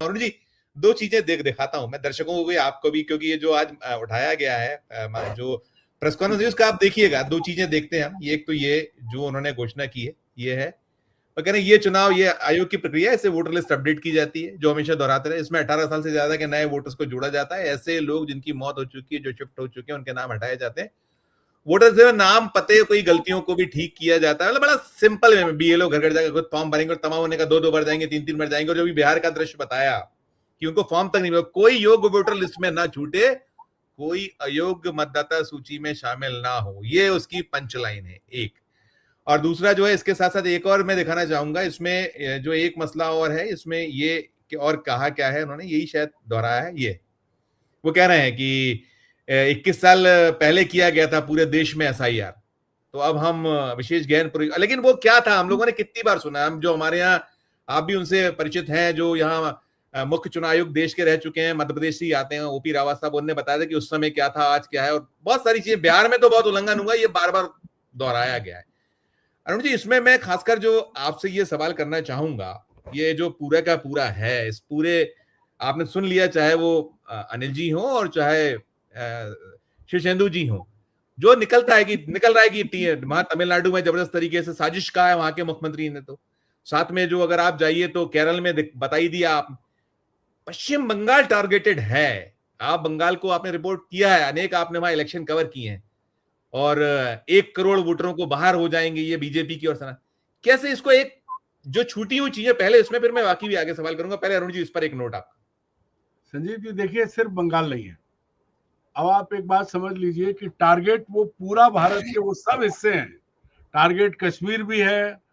अरुण जी, दो चीजें दिखाता हूं मैं दर्शकों को भी, आपको भी, क्योंकि ये जो आज उठाया गया है जो प्रेस कॉन्फ्रेंस, उसका आप देखिएगा। दो चीजें देखते हैं हम। ये एक तो ये जो उन्होंने घोषणा की है, ये है और कह रहे हैं ये चुनाव, ये आयोग की प्रक्रिया है, इससे वोटर लिस्ट अपडेट की जाती है, जो हमेशा दोहराते रहे। इसमें 18 साल से ज्यादा के नए वोटर्स को जोड़ा जाता है। ऐसे लोग जिनकी मौत हो चुकी है, जो शिफ्ट हो चुके हैं, उनके नाम हटाए जाते हैं। वोटर से नाम, पते, कोई गलतियों को भी ठीक किया जाता है। मतलब बड़ा सिंपल वे में बीएलओ घर घर जाकर खुद फॉर्म भरेंगे और तमाम होने का 2-2 बार जाएंगे, 3-3 बार जाएंगे। और जो भी बिहार का दृश्य बताया कि उनको फॉर्म तक नहीं मिला, कोई योग्य वोटर लिस्ट में ना छूटे, कोई अयोग्य मतदाता सूची में शामिल ना हो, ये उसकी पंचलाइन है एक। और दूसरा जो है, इसके साथ साथ एक और मैं दिखाना चाहूंगा इसमें, जो एक मसला और है इसमें, ये और कहा क्या है उन्होंने, यही शायद दोहराया है। ये वो कह रहे हैं कि 21 साल पहले किया गया था पूरे देश में एसआईआर, तो अब हम विशेष गहन, लेकिन वो क्या था, हम लोगों ने कितनी बार सुना। हम जो हमारे यहाँ, आप भी उनसे परिचित हैं, जो यहाँ मुख्य चुनाव आयुक्त देश के रह चुके हैं, मध्य प्रदेश से ही आते हैं, ओपी रावत साहब, उन्होंने बताया था कि उस समय क्या था, आज क्या है, और बहुत सारी चीजें। बिहार में तो बहुत उल्लंघन हुआ, ये बार बार दोहराया गया है। अरुण जी, इसमें मैं खासकर जो आपसे ये सवाल करना चाहूंगा, ये जो पूरा का पूरा है, इस पूरे, आपने सुन लिया, चाहे वो अनिल जी हो और चाहे शिवशेंदु जी हो, जो निकल रहा है कि वहां तमिलनाडु में जबरदस्त तरीके से साजिश का है वहां के मुख्यमंत्री ने। तो साथ में जो, अगर आप जाइए तो केरल में बता ही दिया आप, पश्चिम बंगाल टारगेटेड है। आप बंगाल को आपने रिपोर्ट किया है, अनेक आपने वहां इलेक्शन कवर किए हैं, और 1 करोड़ वोटरों को बाहर हो जाएंगे ये बीजेपी की और सना। कैसे इसको, एक जो छूटी हुई चीजें पहले, इसमें फिर मैं बाकी भी आगे सवाल करूंगा, पहले अरुण जी इस पर एक नोट आप। संजीव जी देखिए, सिर्फ बंगाल नहीं है। अब आप एक बात समझ लीजिए कि टारगेट वो पूरा भारत के वो सब हिस्से हैं। टारगेट कश्मीर भी है,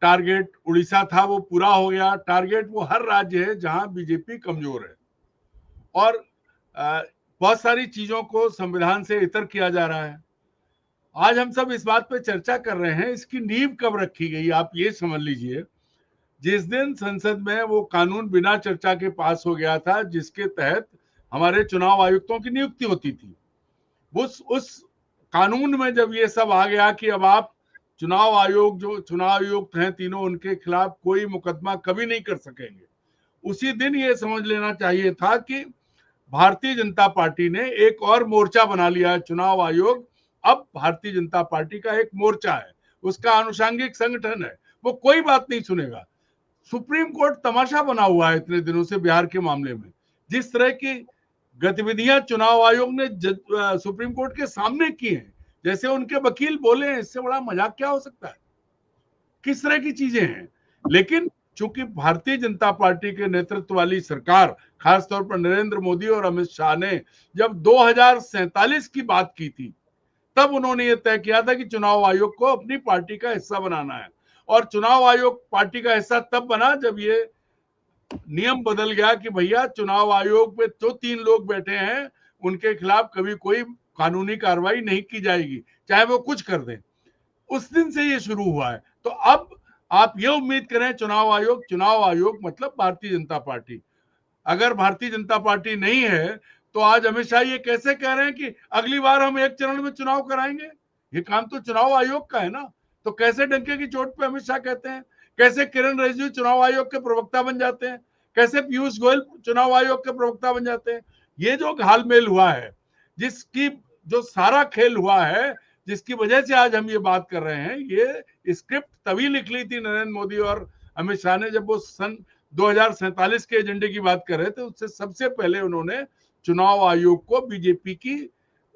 टारगेट उड़ीसा था वो पूरा हो गया, टारगेट वो हर राज्य है जहां बीजेपी कमजोर है। और बहुत सारी चीजों को संविधान से इतर किया जा रहा है। आज हम सब इस बात पे चर्चा कर रहे हैं, इसकी नींव कब रखी गई आप ये समझ लीजिए। जिस दिन संसद में वो कानून बिना चर्चा के पास हो गया था, जिसके तहत हमारे चुनाव आयुक्तों की नियुक्ति होती थी, उस कानून में जब ये सब आ गया कि अब आप चुनाव आयोग, जो चुनाव आयुक्त हैं तीनों, उनके खिलाफ कोई मुकदमा कभी नहीं कर सकेंगे, उसी दिन ये समझ लेना चाहिए था कि भारतीय जनता पार्टी ने एक और मोर्चा बना लिया है। चुनाव आयोग अब भारतीय जनता पार्टी का एक मोर्चा है, उसका आनुषंगिक संगठन है, वो कोई बात नहीं सुनेगा। सुप्रीम कोर्ट तमाशा बना हुआ है इतने दिनों से बिहार के मामले में। जिस तरह की गतिविधियां चुनाव आयोग ने सुप्रीम कोर्ट के सामने की हैं, जैसे उनके वकील बोले हैं, इससे बड़ा मजाक क्या हो सकता है? किस तरह की चीजें हैं। लेकिन चूंकि भारतीय जनता पार्टी के नेतृत्व वाली सरकार, खासतौर पर नरेंद्र मोदी और अमित शाह ने जब 2047 की बात की थी, तब उन्होंने ये तय किया था कि चुनाव आयोग को अपनी पार्टी का हिस्सा बनाना है। और चुनाव आयोग पार्टी का हिस्सा तब बना जब ये नियम बदल गया कि भैया चुनाव आयोग में जो 3 लोग बैठे हैं, उनके खिलाफ कभी कोई कानूनी कार्रवाई नहीं की जाएगी, चाहे वो कुछ कर दें। उस दिन से ये शुरू हुआ है। तो अब आप ये उम्मीद करें चुनाव आयोग मतलब भारतीय जनता पार्टी। अगर भारतीय जनता पार्टी नहीं है तो आज अमित शाह ये कैसे कह रहे हैं कि अगली बार हम एक चरण में चुनाव कराएंगे? ये काम तो चुनाव आयोग का है ना। तो कैसे डंके की चोट पे अमित शाह कहते हैं? कैसे किरण रिजिजू चुनाव आयोग के प्रवक्ता बन जाते हैं? कैसे पीयूष गोयल चुनाव आयोग के प्रवक्ता बन जाते हैं? ये जो घालमेल हुआ है, जिसकी जो सारा खेल हुआ है, जिसकी वजह से आज हम ये बात कर रहे हैं, ये स्क्रिप्ट तभी लिख ली थी नरेंद्र मोदी और अमित शाह ने, जब वो सन 2047 के एजेंडे की बात कर रहे थे। उससे सबसे पहले उन्होंने चुनाव आयोग को बीजेपी की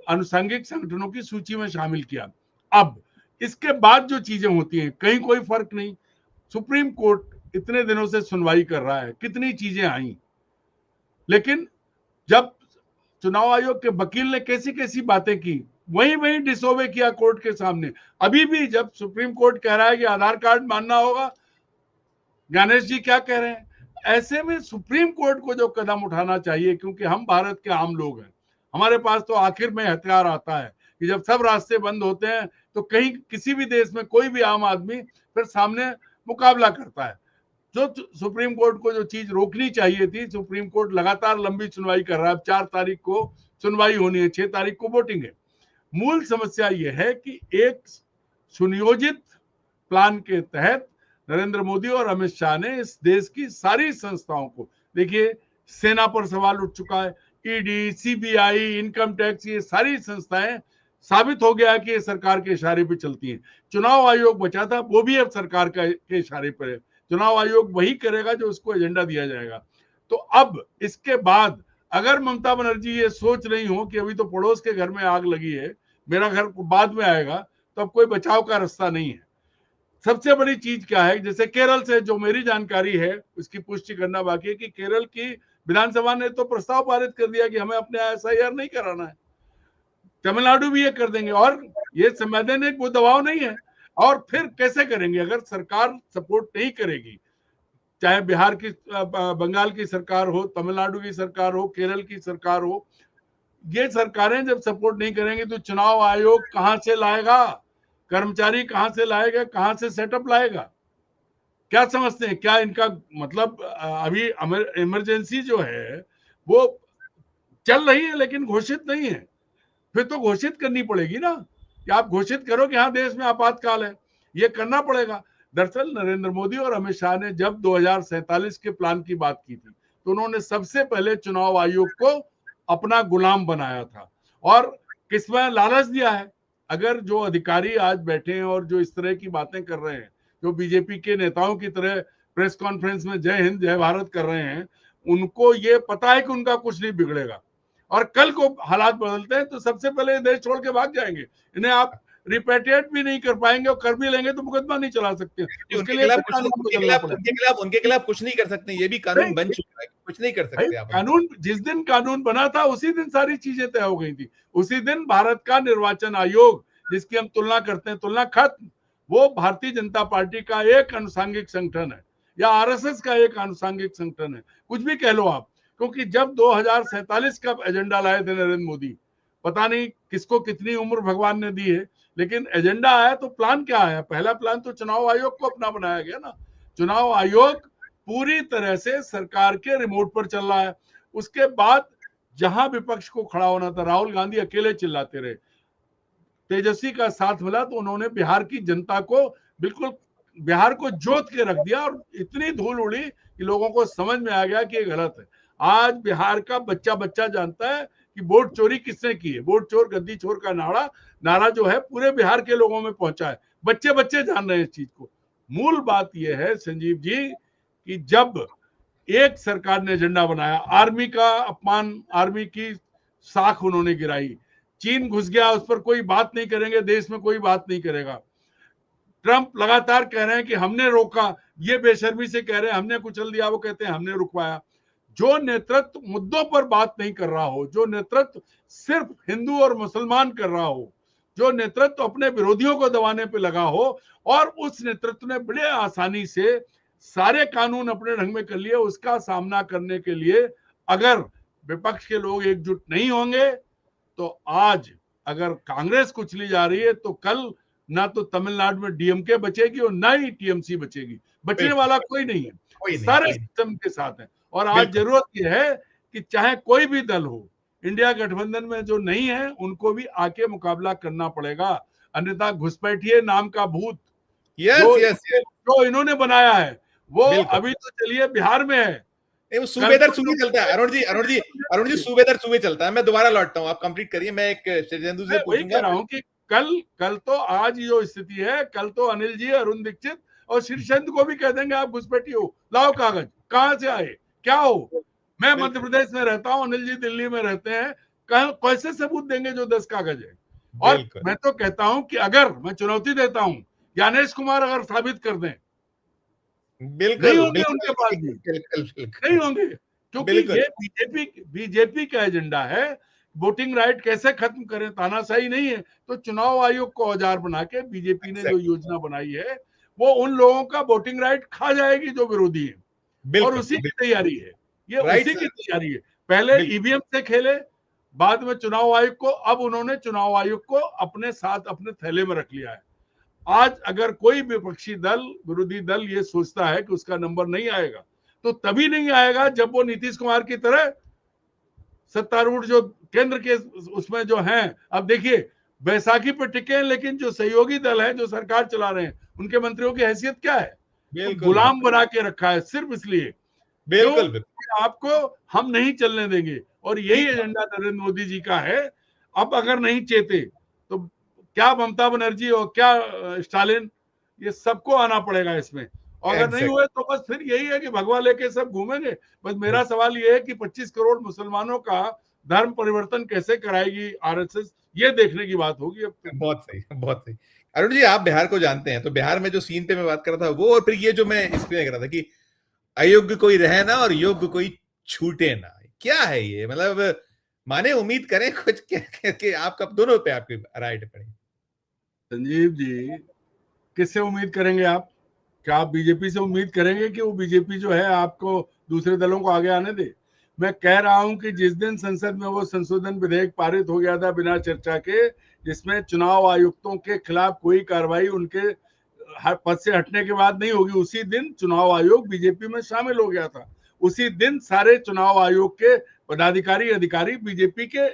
अनुषंगिक संगठनों की सूची में शामिल किया। अब इसके बाद जो चीजें होती हैं, कहीं कोई फर्क नहीं। सुप्रीम कोर्ट इतने दिनों से सुनवाई कर रहा है, कितनी चीजें आई, लेकिन जब चुनाव आयोग के वकील ने कैसी कैसी बातें की, वही डिसोवे किया कोर्ट के सामने। अभी भी जब सुप्रीम कोर्ट कह रहा है कि आधार कार्ड मानना होगा, गणेश जी क्या कह रहे हैं? ऐसे में सुप्रीम कोर्ट को जो कदम उठाना चाहिए, क्योंकि हम भारत के आम लोग हैं, हमारे पास तो आखिर में हथियार आता है कि जब सब रास्ते बंद होते हैं तो कहीं किसी भी देश में कोई भी आम आदमी फिर सामने मुकाबला करता है। जो सुप्रीम कोर्ट को जो चीज रोकनी चाहिए थी, सुप्रीम कोर्ट लगातार लंबी सुनवाई कर रहा है। अब 4 तारीख को सुनवाई होनी है, 6 तारीख को वोटिंग है। मूल समस्या यह है कि एक सुनियोजित प्लान के तहत नरेंद्र मोदी और अमित शाह ने इस देश की सारी संस्थाओं को, देखिए सेना पर सवाल उठ चुका है, ईडी, सीबीआई, इनकम टैक्स, ये सारी संस्थाएं साबित हो गया कि ये सरकार के इशारे पे चलती हैं। चुनाव आयोग बचा था, वो भी अब सरकार के इशारे पर है। चुनाव आयोग वही करेगा जो उसको एजेंडा दिया जाएगा। तो अब इसके बाद अगर ममता बनर्जी ये सोच रही हो कि अभी तो पड़ोस के घर में आग लगी है, मेरा घर बाद में आएगा, तो अब कोई बचाव का रास्ता नहीं है। सबसे बड़ी चीज क्या है, जैसे केरल से जो मेरी जानकारी है उसकी पुष्टि करना बाकी है कि केरल की विधानसभा ने तो प्रस्ताव पारित कर दिया कि हमें अपने एसआईआर नहीं कराना है। तमिलनाडु भी ये कर देंगे और ये संवैधानिक वो दबाव नहीं है। और फिर कैसे करेंगे अगर सरकार सपोर्ट नहीं करेगी, चाहे बिहार की बंगाल की सरकार हो, तमिलनाडु की सरकार हो, केरल की सरकार हो, ये सरकारें जब सपोर्ट नहीं करेंगी तो चुनाव आयोग कहां से लाएगा, कर्मचारी कहां से लाएगा, कहां से सेटअप लाएगा? क्या समझते हैं, क्या इनका मतलब अभी इमरजेंसी जो है वो चल रही है लेकिन घोषित नहीं है, फिर तो घोषित करनी पड़ेगी ना कि आप घोषित करो कि हाँ देश में आपातकाल है, ये करना पड़ेगा। दरअसल नरेंद्र मोदी और अमित शाह ने जब 2047 के प्लान की बात की थी तो उन्होंने सबसे पहले चुनाव आयोग को अपना गुलाम बनाया था और किसमें लालच दिया है। अगर जो अधिकारी आज बैठे हैं और जो इस तरह की बातें कर रहे हैं, जो बीजेपी के नेताओं की तरह प्रेस कॉन्फ्रेंस में जय हिंद जय भारत कर रहे हैं, उनको ये पता है कि उनका कुछ नहीं बिगड़ेगा और कल को हालात बदलते हैं तो सबसे पहले देश छोड़ के भाग जाएंगे। इन्हें आप रिपेट्रिएट भी नहीं कर पाएंगे और कर भी लेंगे तो मुकदमा नहीं चला सकते, उसके लिए फिर कानून बदलना पड़ेगा। उनके खिलाफ कुछ नहीं कर सकते, ये भी कानून बन चुका है, कुछ नहीं कर सकते आप। कानून जिस दिन कानून बना था उसी दिन सारी चीजें तय हो गई थी। उसी दिन भारत का निर्वाचन आयोग, जिसकी हम तुलना करते हैं, तुलना खत्म, वो भारतीय जनता पार्टी का एक अनुसांगिक संगठन है या आरएसएस का एक अनुसांगिक संगठन है, कुछ भी कह लो आप। क्योंकि जब 2047 का एजेंडा लाए थे नरेंद्र मोदी, पता नहीं किसको कितनी उम्र भगवान ने दी है, लेकिन एजेंडा आया तो प्लान क्या आया? पहला प्लान तो चुनाव आयोग को अपना बनाया गया ना। चुनाव आयोग पूरी तरह से सरकार के रिमोट पर चल रहा है। उसके बाद जहां विपक्ष को खड़ा होना था, राहुल गांधी अकेले चिल्लाते रहे, तेजस्वी का साथ मिला तो उन्होंने बिहार की जनता को बिल्कुल बिहार को जोत के रख दिया और इतनी धूल उड़ी कि लोगों को समझ में आ गया कि ये गलत है। आज बिहार का बच्चा बच्चा जानता है कि वोट चोरी किसने की है। वोट चोर गद्दी चोर का नारा जो है पूरे बिहार के लोगों में पहुंचा है, बच्चे बच्चे जान रहे हैं इस चीज को। मूल बात यह है संजीव जी कि जब एक सरकार ने एजेंडा बनाया, आर्मी का अपमान, आर्मी की साख उन्होंने गिराई, चीन घुस गया, उस पर कोई बात नहीं करेंगे, देश में कोई बात नहीं करेगा। ट्रंप लगातार कह रहे हैं कि हमने रोका, ये बेशर्मी से कह रहे हैं हमने कुचल दिया, वो कहते हैं हमने रुकवाया। जो नेतृत्व मुद्दों पर बात नहीं कर रहा हो, जो नेतृत्व सिर्फ हिंदू और मुसलमान कर रहा हो, जो नेतृत्व अपने विरोधियों को दबाने पे लगा हो, और उस नेतृत्व ने बड़े आसानी से सारे कानून अपने ढंग में कर लिए, उसका सामना करने के लिए अगर विपक्ष के लोग एकजुट नहीं होंगे तो आज अगर कांग्रेस कुचली जा रही है तो कल ना तो तमिलनाडु में डीएमके बचेगी और ना ही टीएमसी बचेगी। बचने वाला कोई नहीं है, सारे सिस्टम के साथ है। और आज जरूरत यह है कि चाहे कोई भी दल हो, इंडिया गठबंधन में जो नहीं है उनको भी आके मुकाबला करना पड़ेगा, अन्यथा घुसपैठिए नाम का भूत जो इन्होंने बनाया है वो अभी तो चलिए बिहार में है, वो सूबेदार सूबे चलता है। अरुण जी सूबेदार सूबे चलता है। मैं दोबारा लौटता हूँ, आप कंप्लीट करिए, मैं एक शेजेंदु से पूछूंगा। कह रहा हूँ कि कल तो आज जो स्थिति है, कल तो अनिल जी, अरुण दीक्षित और शीर्षेंदु को भी कह देंगे आप घुसपैठी हो, लाओ कागज, कहां से आए, क्या हो। मैं मध्य प्रदेश में रहता हूँ, अनिल जी दिल्ली में रहते हैं, कैसे सबूत देंगे जो 10 कागज है। और मैं तो कहता हूं कि अगर मैं चुनौती देता हूं, ज्ञानेश कुमार अगर साबित कर दें, नहीं होंगे उनके पास भी, नहीं होंगे, क्योंकि ये बीजेपी का एजेंडा है। वोटिंग राइट कैसे खत्म करें, तानाशाही नहीं है, तो चुनाव आयोग को औजार बना के बीजेपी ने जो योजना बनाई है वो उन लोगों का वोटिंग राइट खा जाएगी जो विरोधी है, और उसी की तैयारी है, ये उसी की तैयारी है। पहले ईवीएम से खेले, बाद में चुनाव आयोग को, अब उन्होंने चुनाव आयोग को अपने साथ अपने थैले में रख लिया है। आज अगर कोई विपक्षी दल, विरोधी दल ये सोचता है कि उसका नंबर नहीं आएगा, तो तभी नहीं आएगा जब वो नीतीश कुमार की तरह सत्तारूढ़ जो केंद्र के उसमें जो हैं, अब देखिए बैसाखी पर टिके हैं, लेकिन जो सहयोगी दल है जो सरकार चला रहे हैं उनके मंत्रियों की हैसियत क्या है? तो गुलाम बना के रखा है सिर्फ इसलिए। बिल्कुल बिल्कुल। क्यों? आपको हम नहीं चलने देंगे, और यही एजेंडा नरेंद्र मोदी जी का है। अब अगर नहीं चेते तो क्या ममता बनर्जी और क्या स्टालिन, ये सबको आना पड़ेगा इसमें। और अगर नहीं एग्जैक्ट हुए तो बस फिर यही है कि भगवा लेके सब घूमेंगे। बस मेरा सवाल ये है कि 25 करोड़ मुसलमानों का धर्म परिवर्तन कैसे कराएगी आरएसएस, ये देखने की बात होगी अब तो। बहुत सही, बहुत सही। अरुण जी, आप बिहार को जानते हैं, तो बिहार में जो सीन पे मैं बात कर रहा था वो, और फिर ये जो मैं इसमें कह रहा था कि अयोग्य कोई रहे ना और योग्य कोई छूटे ना, क्या है ये? मतलब माने उम्मीद करें कुछ कि आपका दोनों पे आपकी राय टिप्पणी। संजीव जी, किससे उम्मीद करेंगे आप? क्या आप बीजेपी से उम्मीद करेंगे कि वो बीजेपी जो है आपको दूसरे दलों को आगे आने दे? मैं कह रहा हूं कि जिस दिन संसद में वो संशोधन विधेयक पारित हो गया था बिना चर्चा के, जिसमें चुनाव आयुक्तों के खिलाफ कोई कार्रवाई उनके पद से हटने के बाद नहीं होगी, उसी दिन चुनाव आयोग बीजेपी में शामिल हो गया था। उसी दिन सारे चुनाव आयोग के पदाधिकारी अधिकारी बीजेपी के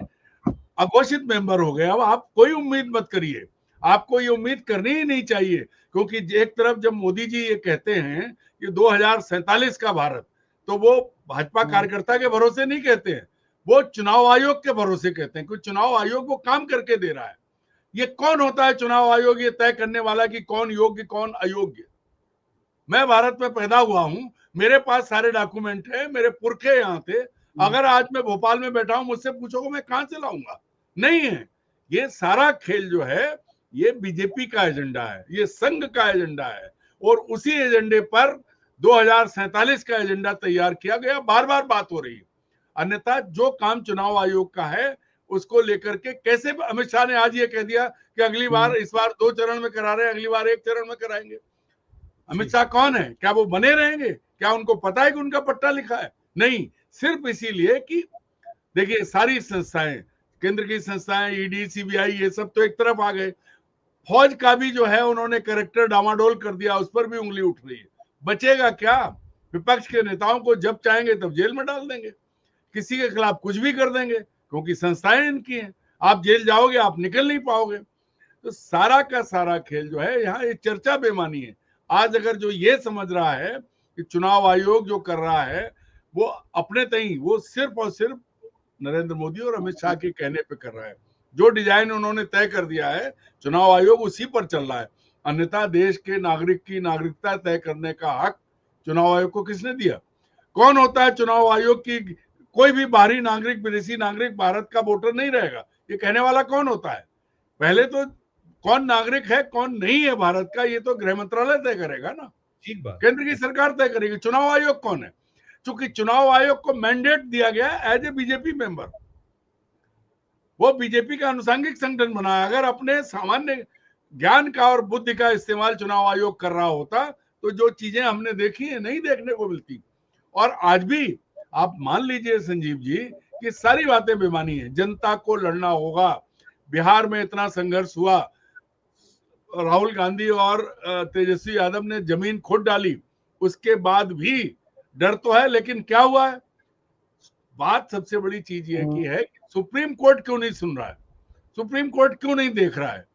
अघोषित मेंबर हो गए। अब आप कोई उम्मीद मत करिए, आपको ये उम्मीद करनी ही नहीं चाहिए, क्योंकि एक तरफ जब मोदी जी ये कहते हैं कि 2047 का भारत, तो वो भाजपा कार्यकर्ता के भरोसे नहीं कहते हैं, वो चुनाव आयोग के भरोसे कहते हैं, क्योंकि चुनाव आयोग वो काम करके दे रहा है। ये कौन होता है चुनाव आयोग ये तय करने वाला कि कौन योग्य कौन अयोग्य? मैं भारत में पैदा हुआ हूं, मेरे पास सारे डॉक्यूमेंट है, मेरे पुरखे यहाँ थे। अगर आज मैं भोपाल में बैठा हूं, मुझसे पूछोगे मैं कहां से लाऊंगा? नहीं है। ये सारा खेल जो है ये बीजेपी का एजेंडा है, ये संघ का एजेंडा है, और उसी एजेंडे पर 2047 का एजेंडा तैयार किया गया। बार बार बात हो रही है। अन्यथा जो काम चुनाव आयोग का है उसको लेकर के कैसे अमित शाह ने आज ये कह दिया कि अगली बार, इस बार 2 चरण में करा रहे हैं, अगली बार 1 चरण में कराएंगे। अमित शाह कौन है? क्या वो बने रहेंगे? क्या उनको पता है कि उनका पट्टा लिखा है? नहीं, सिर्फ इसीलिए कि देखिए सारी संस्थाएं, केंद्र की संस्थाएं, ईडी, सीबीआई, ये सब तो एक तरफ आ गए। फौज का भी जो है उन्होंने करेक्टर डामाडोल कर दिया, उस पर भी उंगली उठ रही है। बचेगा क्या? विपक्ष के नेताओं को जब चाहेंगे तब जेल में डाल देंगे, किसी के खिलाफ कुछ भी कर देंगे, क्योंकि संस्थाएं इनकी हैं। आप जेल जाओगे, आप निकल नहीं पाओगे। तो सारा का सारा खेल जो है यहाँ ये चर्चा बेमानी है। आज अगर जो ये समझ रहा है कि चुनाव आयोग जो कर रहा है वो अपने तई, वो सिर्फ और सिर्फ नरेंद्र मोदी और अमित शाह के कहने पे कर रहा है। जो डिजाइन उन्होंने तय कर दिया है चुनाव आयोग उसी पर चल रहा है। अन्यथा देश के नागरिक की नागरिकता तय करने का हक चुनाव आयोग को किसने दिया? कौन होता है चुनाव आयोग की? कोई भी बाहरी नागरिक, विदेशी नागरिक भारत का वोटर नहीं रहेगा, ये कहने वाला कौन होता है? पहले तो कौन नागरिक है कौन नहीं है भारत का, ये तो गृह मंत्रालय तय करेगा ना, ठीक बात। केंद्र की सरकार तय करेगी। चुनाव आयोग कौन है? चूंकि चुनाव आयोग को मैंडेट दिया गया एज ए बीजेपी मेंबर, वो बीजेपी का अनुसांगिक संगठन बना है। अगर अपने सामान्य ज्ञान का और बुद्धि का इस्तेमाल चुनाव आयोग कर रहा होता तो जो चीजें हमने देखी है नहीं देखने को मिलती। और आज भी आप मान लीजिए संजीव जी कि सारी बातें बेमानी है, जनता को लड़ना होगा। बिहार में इतना संघर्ष हुआ, राहुल गांधी और तेजस्वी यादव ने जमीन खोद डाली, उसके बाद भी डर तो है, लेकिन क्या हुआ है? बात सबसे बड़ी चीज ये की है कि सुप्रीम कोर्ट क्यों नहीं सुन रहा है, सुप्रीम कोर्ट क्यों नहीं देख रहा है?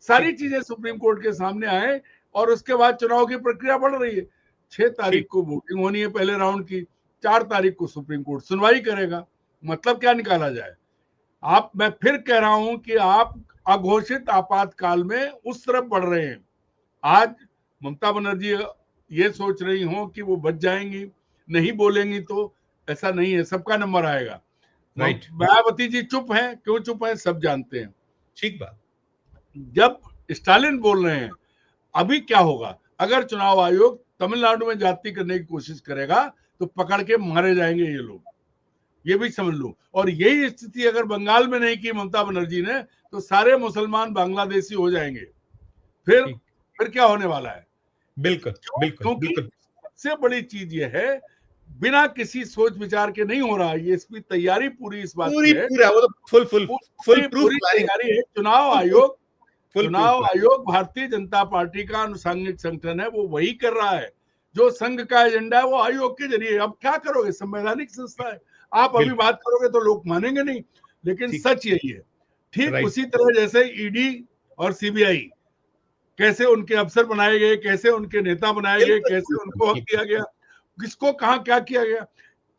सारी चीजें सुप्रीम कोर्ट के सामने आए और उसके बाद चुनाव की प्रक्रिया बढ़ रही है। 6 तारीख को वोटिंग होनी है पहले राउंड की, 4 तारीख को सुप्रीम कोर्ट सुनवाई करेगा। मतलब क्या निकाला जाए? आप, मैं फिर कह रहा हूं कि आप अघोषित आपातकाल में उस तरफ बढ़ रहे हैं। आज ममता बनर्जी ये सोच रही हो कि वो बच जाएंगी, नहीं बोलेंगी, तो ऐसा नहीं है, सबका नंबर आएगा। राइट। मायावती जी चुप हैं, क्यों चुप हैं सब जानते हैं। ठीक बात। जब स्टालिन बोल रहे हैं, अभी क्या होगा अगर चुनाव आयोग तमिलनाडु में जाति करने की कोशिश करेगा तो पकड़ के मारे जाएंगे ये लोग, ये भी समझ लो। और यही स्थिति अगर बंगाल में नहीं की ममता बनर्जी ने तो सारे मुसलमान बांग्लादेशी हो जाएंगे। फिर क्या होने वाला है? बिल्कुल बिल्कुल क्योंकि बिल्कुल। सबसे बड़ी चीज ये है, बिना किसी सोच विचार के नहीं हो रहा है, ये इसकी तैयारी पूरी इस बात की पूरी है, पूरा वो तो फुल प्रूफ पूरी प्लानिंग। तैयारी है। चुनाव आयोग, फुल प्रूफ चुनाव आयोग भारतीय जनता पार्टी का अनुसांगिक संगठन है, वो वही कर रहा है जो संघ का एजेंडा है, वो आयोग के जरिए। अब क्या करोगे, संवैधानिक संस्था है, आप अभी बात करोगे तो लोग मानेंगे नहीं, लेकिन सच यही है। ठीक उसी तरह जैसे ईडी और सीबीआई कैसे उनके अफसर बनाए गए, कैसे उनके नेता बनाए गए, कैसे उनको हक दिया गया, किसको कहाँ क्या किया गया,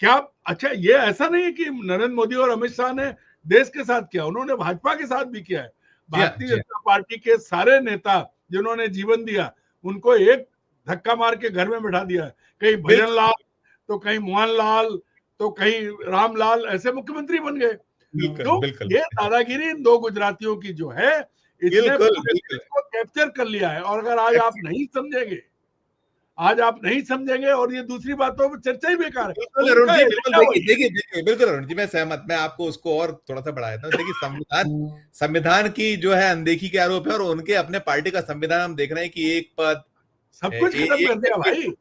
क्या। अच्छा, ये ऐसा नहीं है कि नरेंद्र मोदी और अमित शाह ने देश के साथ किया, उन्होंने भाजपा के साथ भी किया है। भारतीय जनता पार्टी के सारे नेता जिन्होंने जीवन दिया, उनको एक धक्का मार के घर में बैठा दिया है। कहीं भजन लाल, तो कहीं मोहन लाल, तो कहीं रामलाल, ऐसे मुख्यमंत्री बन गए। तो बिल्कुल ये दादागिरी इन दो गुजरातियों की जो है, इसने पूरे देश को कैप्चर कर लिया है। और अगर आज आप नहीं समझेंगे, और ये दूसरी बातों पर चर्चा ही बेकार है। बिल्कुल अरुण जी, बिल्कुल। देखिए बिल्कुल अरुण जी, मैं सहमत, मैं आपको उसको और थोड़ा सा बढ़ा देता हूँ। देखिए संविधान की जो है अनदेखी के आरोप है, और उनके अपने पार्टी का संविधान हम देख रहे हैं कि एक पद सब कुछ खत्म कर दिया भाई। है